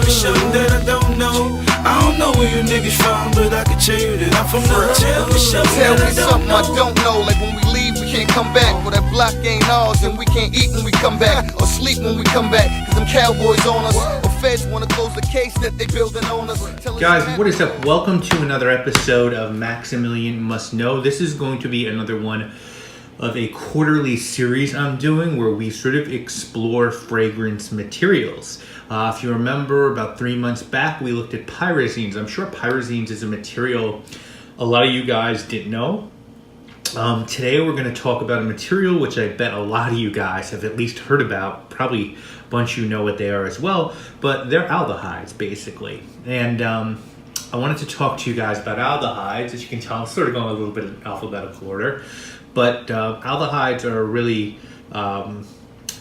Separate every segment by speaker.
Speaker 1: me something that I don't know. I don't know where you niggas from, but I can tell you that I'm from the. Tell me something
Speaker 2: I don't know. Like when we leave, we can't come back. Or that block ain't ours, and we can't eat when we come back, or sleep when we come back, cause them cowboys on us. Or feds wanna close the case that they building on us.
Speaker 3: Guys, what is up? Welcome to another episode of Maximilian Must Know. This is going to be another one of a quarterly series I'm doing where we sort of explore fragrance materials. If you remember, about 3 months back, we looked at pyrazines. I'm sure pyrazines is a material a lot of you guys didn't know. Today we're going to talk about a material which I bet a lot of you guys have at least heard about. Probably a bunch of you know what they are as well, but they're aldehydes basically. And I wanted to talk to you guys about aldehydes. As you can tell, I'm sort of going a little bit in alphabetical order, but aldehydes are really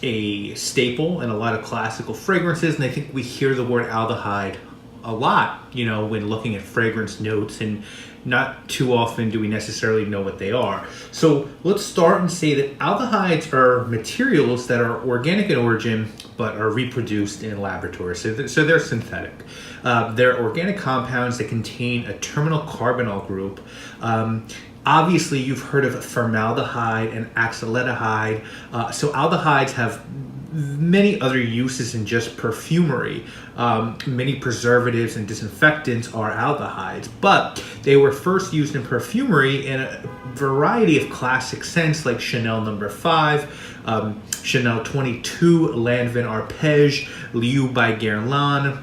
Speaker 3: a staple in a lot of classical fragrances, and I think we hear the word aldehyde a lot, you know, when looking at fragrance notes, and not too often do we necessarily know what they are. So let's start and say that aldehydes are materials that are organic in origin but are reproduced in laboratories. So they're synthetic. They're organic compounds that contain a terminal carbonyl group. Obviously, you've heard of formaldehyde and acetaldehyde. So aldehydes have many other uses than just perfumery. Many preservatives and disinfectants are aldehydes, but they were first used in perfumery in a variety of classic scents like Chanel No. 5, Chanel 22, Lanvin Arpège, Liu by Guerlain.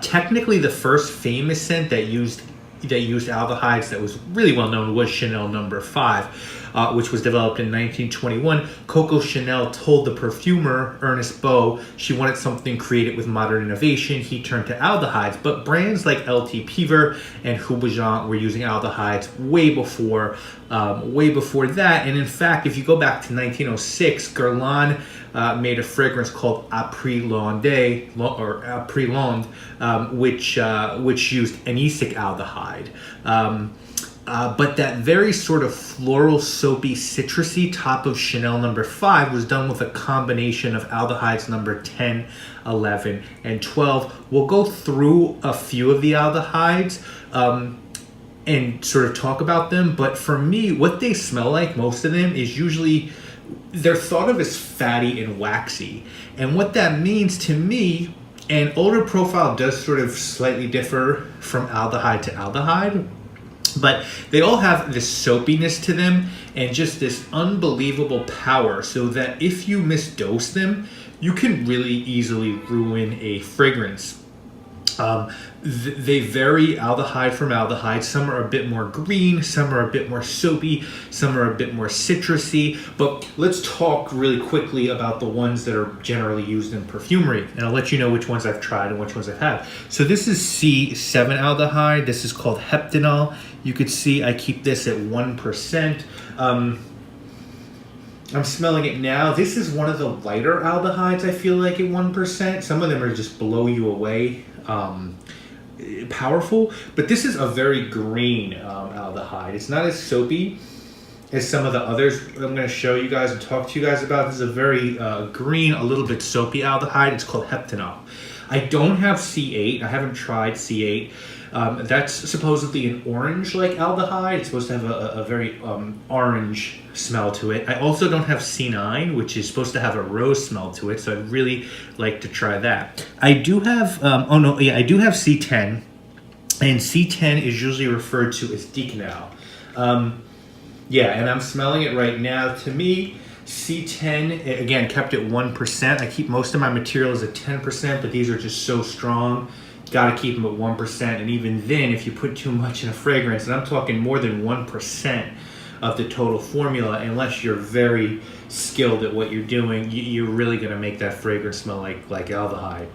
Speaker 3: Technically, the first famous scent that used aldehydes that was really well known was Chanel No. 5, which was developed in 1921. Coco Chanel told the perfumer, Ernest Beau, she wanted something created with modern innovation. He turned to aldehydes, but brands like LT Piver and Hubert were using aldehydes way before that. And in fact, if you go back to 1906, Guerlain made a fragrance called Après Londe, which used anisic aldehyde. But that very sort of floral, soapy, citrusy top of Chanel No. 5 was done with a combination of aldehydes number 10, 11, and 12. We'll go through a few of the aldehydes and sort of talk about them. But for me, what they smell like, most of them, is usually they're thought of as fatty and waxy. And what that means to me, and odor profile does sort of slightly differ from aldehyde to aldehyde, but they all have this soapiness to them and just this unbelievable power, so that if you misdose them, you can really easily ruin a fragrance. They vary aldehyde from aldehyde. Some are a bit more green, some are a bit more soapy, some are a bit more citrusy. But let's talk really quickly about the ones that are generally used in perfumery, and I'll let you know which ones I've tried and which ones I have. So this is C7 aldehyde. This is called heptanol. You could see I keep this at 1%. I'm smelling it now. This is one of the lighter aldehydes, I feel like, at 1%. Some of them are just blow you away. Powerful, but this is a very green aldehyde. It's not as soapy as some of the others I'm going to show you guys and talk to you guys about. This is a very green, a little bit soapy aldehyde. It's called heptanol. I don't have C8. I haven't tried C8. That's supposedly an orange-like aldehyde. It's supposed to have a very orange smell to it. I also don't have C9, which is supposed to have a rose smell to it, so I'd really like to try that. I do have, I do have C10, and C10 is usually referred to as decanal. And I'm smelling it right now. To me, C10, again, kept at 1%. I keep most of my materials at 10%, but these are just so strong. Got to keep them at 1%, and even then, if you put too much in a fragrance, and I'm talking more than 1% of the total formula, unless you're very skilled at what you're doing, you're really going to make that fragrance smell like aldehyde,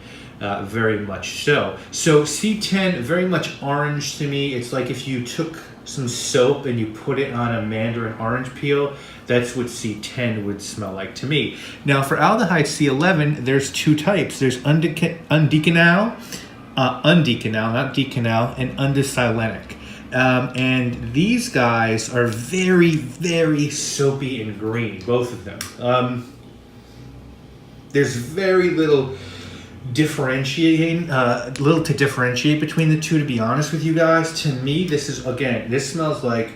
Speaker 3: very much so. So C10, very much orange to me. It's like if you took some soap and you put it on a mandarin orange peel. That's what C10 would smell like to me. Now for aldehyde C11, there's two types. There's undecanal, not decanal, and undesilenic. And these guys are very, very soapy and green, both of them. There's very little differentiating, a little to differentiate between the two, to be honest with you guys. To me, this smells like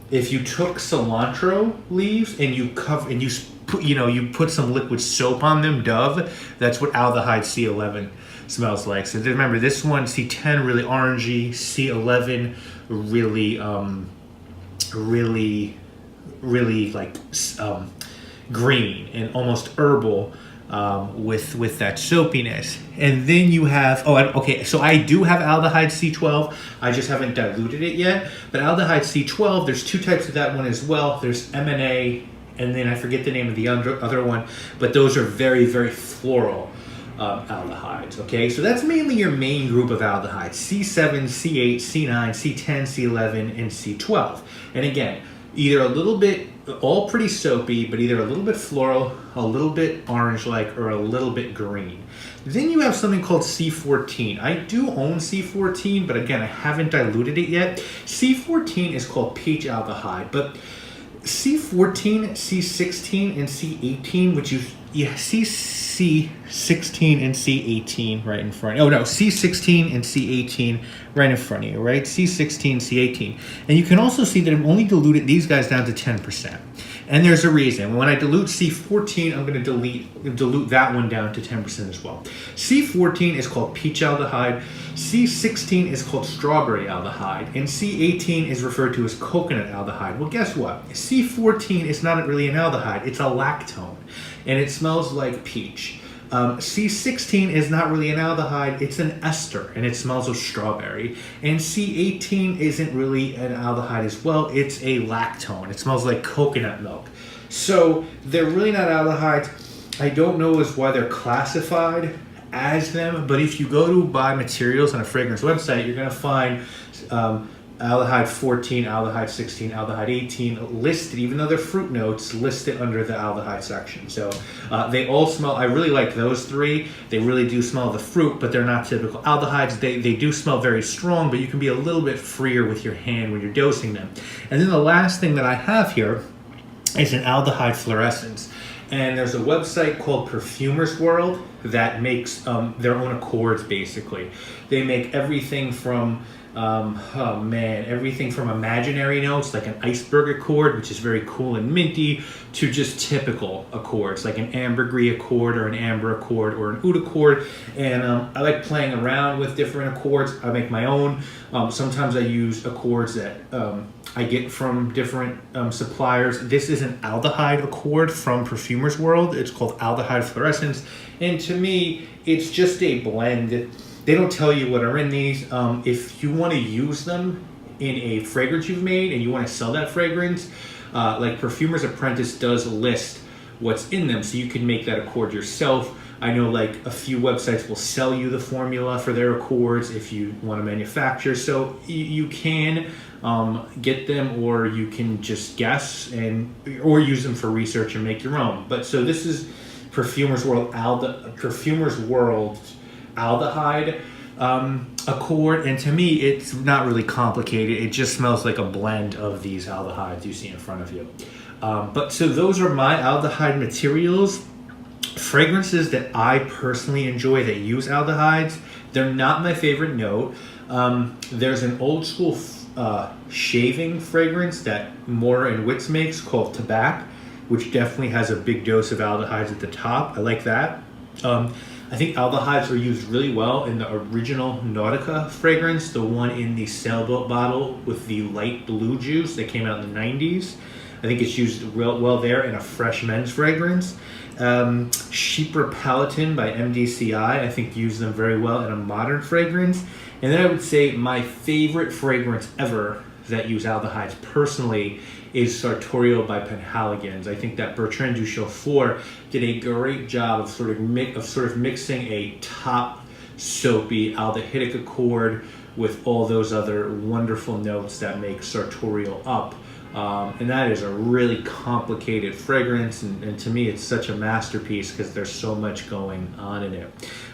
Speaker 3: if you took cilantro leaves and you put some liquid soap on them, Dove. That's what Aldehyde C11 smells like. So remember, this one, C10 really orangey, C11 really like green and almost herbal, with that soapiness. And then you have, so I do have Aldehyde C12. I just haven't diluted it yet. But Aldehyde C12, there's two types of that one as well. There's MNA, and then I forget the name of the other one, but those are very, very floral aldehydes. Okay, so that's mainly your main group of aldehydes: C7, C8, C9, C10, C11, and C12. And again, either a little bit, all pretty soapy, but either a little bit floral, a little bit orange-like, or a little bit green. Then you have something called C14. I do own C14, but again, I haven't diluted it yet. C14 is called peach aldehyde, but C14, C16, and C18, which you see C16 and C18 right in front. Oh no, C16 and C18 right in front of you, right? C16, C18. And you can also see that I've only diluted these guys down to 10%. And there's a reason. When I dilute C14, I'm going to dilute that one down to 10% as well. C14 is called peach aldehyde. C16 is called strawberry aldehyde. And C18 is referred to as coconut aldehyde. Well, guess what? C14 is not really an aldehyde. It's a lactone. And it smells like peach. C16 is not really an aldehyde, it's an ester, and it smells of strawberry. And C18 isn't really an aldehyde as well, it's a lactone. It smells like coconut milk. So they're really not aldehydes. I don't know as why they're classified as them, but if you go to buy materials on a fragrance website, you're going to find aldehyde 14, aldehyde 16, aldehyde 18 listed, even though they're fruit notes, listed under the aldehyde section. So they all smell, I really like those three. They really do smell the fruit, but they're not typical aldehydes. They do smell very strong, but you can be a little bit freer with your hand when you're dosing them. And then the last thing that I have here is an aldehyde fluorescence. And there's a website called Perfumers World that makes their own accords, basically. They make everything from everything from imaginary notes like an iceberg accord, which is very cool and minty, to just typical accords like an ambergris accord or an amber accord or an oud accord. And I like playing around with different accords. I make my own. Sometimes I use accords that I get from different suppliers. This is an aldehyde accord from Perfumers World. It's called Aldehyde Fluorescence. And to me, it's just a blend. They don't tell you what are in these. If you want to use them in a fragrance you've made and you want to sell that fragrance, like Perfumer's Apprentice does list what's in them, so you can make that accord yourself. I know like a few websites will sell you the formula for their accords if you want to manufacture. So you can get them, or you can just guess or use them for research and make your own. But so this is Perfumers World aldehyde accord, and to me it's not really complicated. It just smells like a blend of these aldehydes you see in front of you. But so those are my aldehyde materials. Fragrances that I personally enjoy that use aldehydes. They're not my favorite note. There's an old school shaving fragrance that Mora and Witz makes called Tobacco, which definitely has a big dose of aldehydes at the top. I like that. I think aldehydes are used really well in the original Nautica fragrance, the one in the sailboat bottle with the light blue juice that came out in the 90s. I think it's used well there in a fresh men's fragrance. Chypre Palatin by MDCI, I think used them very well in a modern fragrance. And then I would say my favorite fragrance ever that use aldehydes personally is Sartorial by Penhaligon's. I think that Bertrand du Chauffeur did a great job of sort of mixing a top soapy aldehydic accord with all those other wonderful notes that make Sartorial up. And that is a really complicated fragrance, and to me it's such a masterpiece because there's so much going on in it.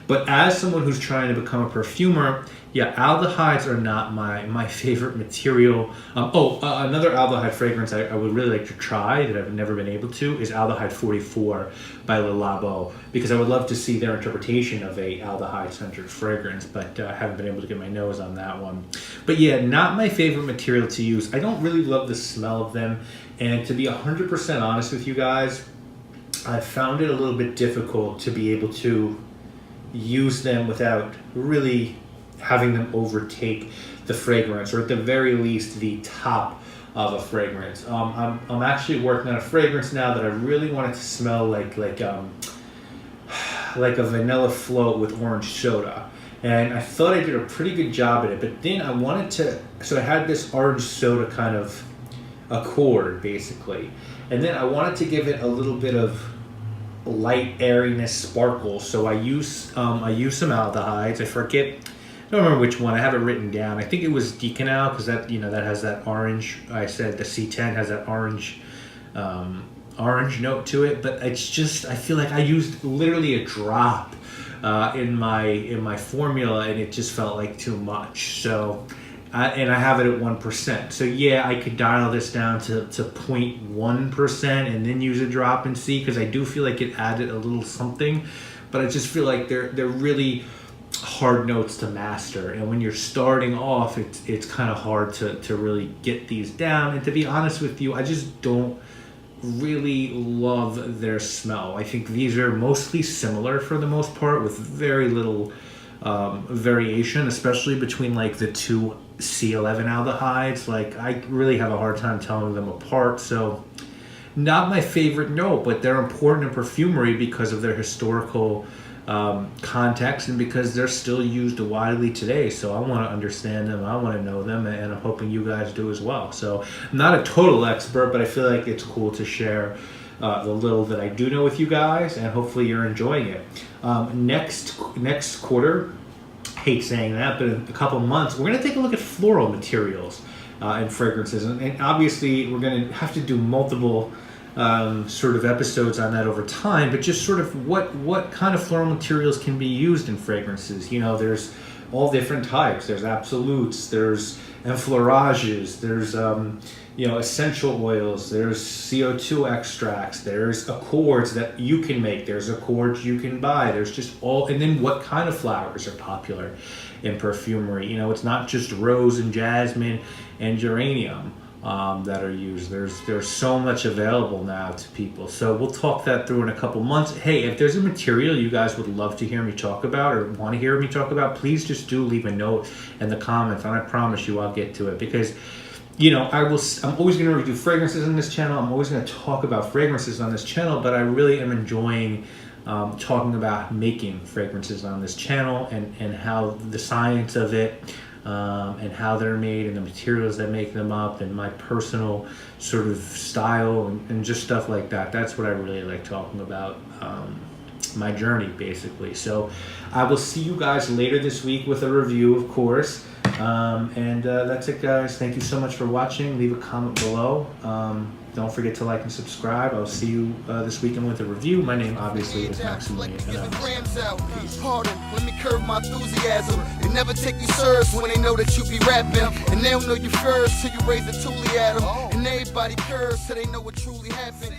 Speaker 3: But as someone who's trying to become a perfumer, yeah, aldehydes are not my favorite material. Another aldehyde fragrance I would really like to try that I've never been able to is Aldehyde 44 by Le Labo, because I would love to see their interpretation of a aldehyde-centered fragrance, but I haven't been able to get my nose on that one. But yeah, not my favorite material to use. I don't really love the smell of them, and to be 100% honest with you guys, I found it a little bit difficult to be able to use them without really having them overtake the fragrance, or at the very least the top of a fragrance. I'm actually working on a fragrance now that I really want it to smell like a vanilla float with orange soda, and I thought I did a pretty good job at it. But then I wanted to, so I had this orange soda kind of accord basically, and then I wanted to give it a little bit of light airiness, sparkle. So I use some aldehydes. I forget. I don't remember which one. I have it written down. I think it was Decanal, because that that has that orange. I said the C10 has that orange note to it, but it's just, I feel like I used literally a drop in my formula, and it just felt like too much. So, and I have it at 1%. So yeah, I could dial this down to 0.1% and then use a drop and see, because I do feel like it added a little something, but I just feel like they're really hard notes to master, and when you're starting off, it's kind of hard to really get these down. And to be honest with you, I just don't really love their smell. I think these are mostly similar for the most part, with very little variation, especially between like the two C11 aldehydes. Like, I really have a hard time telling them apart. So not my favorite note, but they're important in perfumery because of their historical context, and because they're still used widely today. So I want to understand them, I want to know them, and I'm hoping you guys do as well. So I'm not a total expert, but I feel like it's cool to share the little that I do know with you guys, and hopefully you're enjoying it. Next quarter, I hate saying that, but in a couple months, we're going to take a look at floral materials and fragrances, and obviously we're going to have to do multiple sort of episodes on that over time, but just sort of what kind of floral materials can be used in fragrances. There's all different types. There's absolutes, there's enfleurages, there's essential oils, there's CO2 extracts, there's accords that you can make, there's accords you can buy, there's just all, and then what kind of flowers are popular in perfumery. It's not just rose and jasmine and geranium that are used. There's so much available now to people. So we'll talk that through in a couple months. Hey, if there's a material you guys would love to hear me talk about, or want to hear me talk about, please just do leave a note in the comments, and I promise you I'll get to it, because I'm always going to review fragrances on this channel. I'm always going to talk about fragrances on this channel, but I really am enjoying talking about making fragrances on this channel, and how the science of it, and how they're made, and the materials that make them up, and my personal sort of style, and just stuff like that. That's what I really like talking about, my journey basically. So I will see you guys later this week with a review, of course. And that's it, guys. Thank you so much for watching. Leave a comment below. Don't forget to like and subscribe. I'll see you this weekend with a review. My name obviously is Maximilian.
Speaker 2: Pardon, let me curb my enthusiasm. They never take you serious when they know that you be rapping, and they don't know you first till you raise the toolie at them. And everybody curves till they know what truly happened.